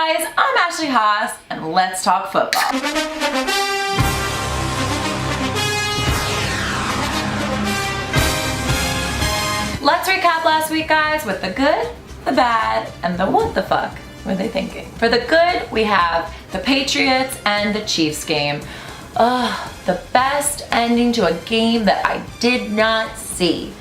guys, I'm Ashley Haas, and let's talk football. Let's recap last week, guys, with the good, the bad, and the what the fuck were they thinking. For the good, we have the Patriots and the Chiefs game. The best ending to a game that I did not see.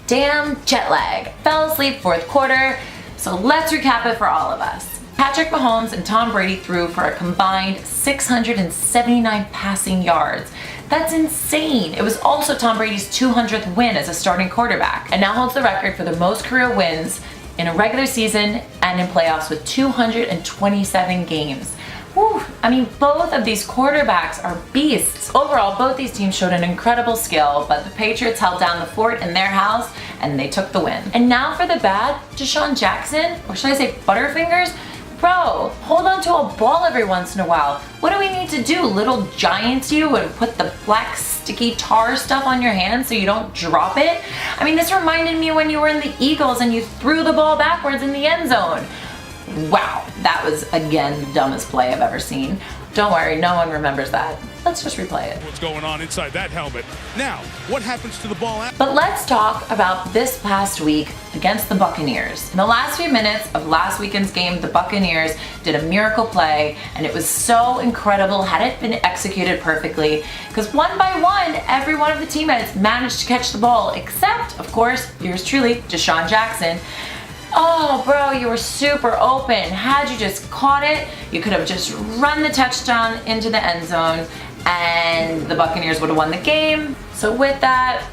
Damn jet lag. Fell asleep fourth quarter, so let's recap it for all of us. Patrick Mahomes and Tom Brady threw for a combined 679 passing yards. That's insane. It was also Tom Brady's 200th win as a starting quarterback, and now holds the record for the most career wins in a regular season and in playoffs with 227 games. Whew. I mean, both of these quarterbacks are beasts. Overall, both these teams showed an incredible skill, but the Patriots held down the fort in their house and they took the win. And now for the bad, Deshaun Jackson, or should I say Butterfingers? Bro, hold on to a ball every once in a while. What do we need to do? Little giants you and put the black sticky tar stuff on your hands so you don't drop it? I mean, this reminded me when you were in the Eagles and you threw the ball backwards in the end zone. Wow, that was, again, the dumbest play I've ever seen. Don't worry, no one remembers that. Let's just replay it. What's going on inside that helmet? Now, what happens to the ball? But let's talk about this past week against the Buccaneers. In the last few minutes of last weekend's game, the Buccaneers did a miracle play, and it was so incredible had it been executed perfectly, because one by one, every one of the teammates managed to catch the ball, except, of course, yours truly, Deshaun Jackson. Oh, bro, you were super open. Had you just caught it, you could have just run the touchdown into the end zone, and the Buccaneers would have won the game. So with that,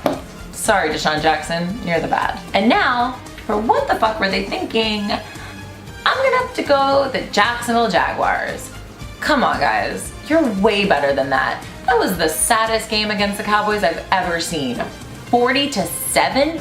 sorry, Deshaun Jackson, you're the bad. And now, for what the fuck were they thinking? I'm gonna have to go the Jacksonville Jaguars. Come on, guys, you're way better than that. That was the saddest game against the Cowboys I've ever seen. 40-7?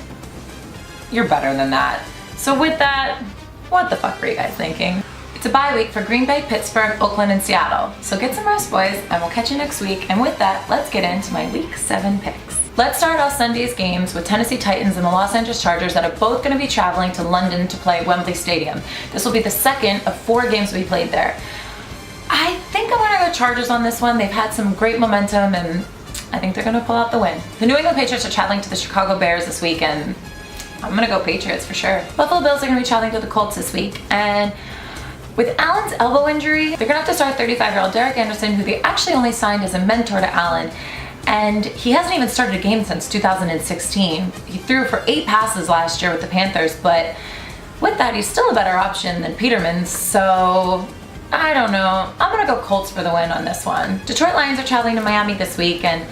You're better than that. So with that, what the fuck were you guys thinking? It's a bye week for Green Bay, Pittsburgh, Oakland, and Seattle. So get some rest, boys, and we'll catch you next week. And with that, let's get into my Week 7 picks. Let's start off Sunday's games with Tennessee Titans and the Los Angeles Chargers that are both going to be traveling to London to play Wembley Stadium. This will be the second of 4 games to be played there. I think I'm going to go Chargers on this one. They've had some great momentum, and I think they're going to pull out the win. The New England Patriots are traveling to the Chicago Bears this weekend. I'm gonna go Patriots for sure. Buffalo Bills are gonna be traveling to the Colts this week, and with Allen's elbow injury, they're gonna have to start 35-year-old Derek Anderson, who they actually only signed as a mentor to Allen, and he hasn't even started a game since 2016. He threw for 8 passes last year with the Panthers, but with that, he's still a better option than Peterman, so I don't know. I'm gonna go Colts for the win on this one. Detroit Lions are traveling to Miami this week, and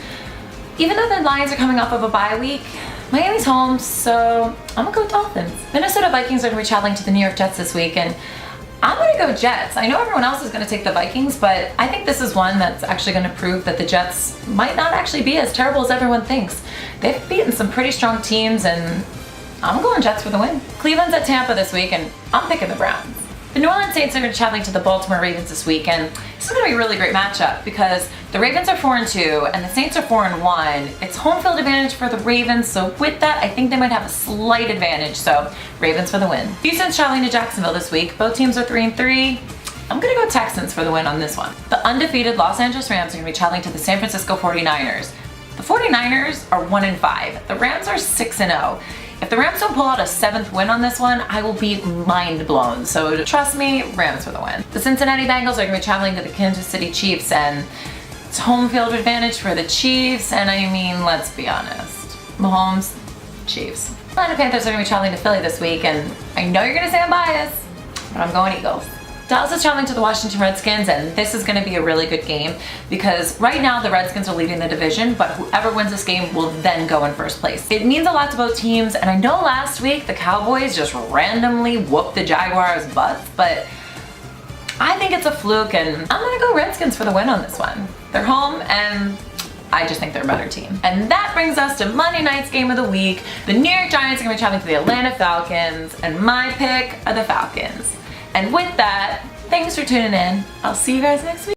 even though the Lions are coming off of a bye week, Miami's home, so I'm gonna go Dolphins. Minnesota Vikings are gonna be traveling to the New York Jets this week, and I'm gonna go Jets. I know everyone else is gonna take the Vikings, but I think this is one that's actually gonna prove that the Jets might not actually be as terrible as everyone thinks. They've beaten some pretty strong teams, and I'm going Jets for the win. Cleveland's at Tampa this week, and I'm picking the Browns. The New Orleans Saints are going to be traveling to the Baltimore Ravens this week, and this is going to be a really great matchup because the Ravens are 4-2 and the Saints are 4-1. It's home field advantage for the Ravens, so with that, I think they might have a slight advantage, so Ravens for the win. Houston's traveling to Jacksonville this week. Both teams are 3-3. I'm going to go Texans for the win on this one. The undefeated Los Angeles Rams are going to be traveling to the San Francisco 49ers. The 49ers are 1-5. The Rams are 6-0. If the Rams don't pull out a 7th win on this one, I will be mind blown. So trust me, Rams for the win. The Cincinnati Bengals are going to be traveling to the Kansas City Chiefs, and it's home field advantage for the Chiefs. And I mean, let's be honest, Mahomes, Chiefs. Atlanta Panthers are going to be traveling to Philly this week, and I know you're going to say I'm biased, but I'm going Eagles. Dallas is traveling to the Washington Redskins, and this is going to be a really good game because right now the Redskins are leading the division, but whoever wins this game will then go in first place. It means a lot to both teams, and I know last week the Cowboys just randomly whooped the Jaguars' butts, but I think it's a fluke, and I'm going to go Redskins for the win on this one. They're home, and I just think they're a better team. And that brings us to Monday night's game of the week. The New York Giants are going to be traveling to the Atlanta Falcons, and my pick are the Falcons. And with that, thanks for tuning in. I'll see you guys next week.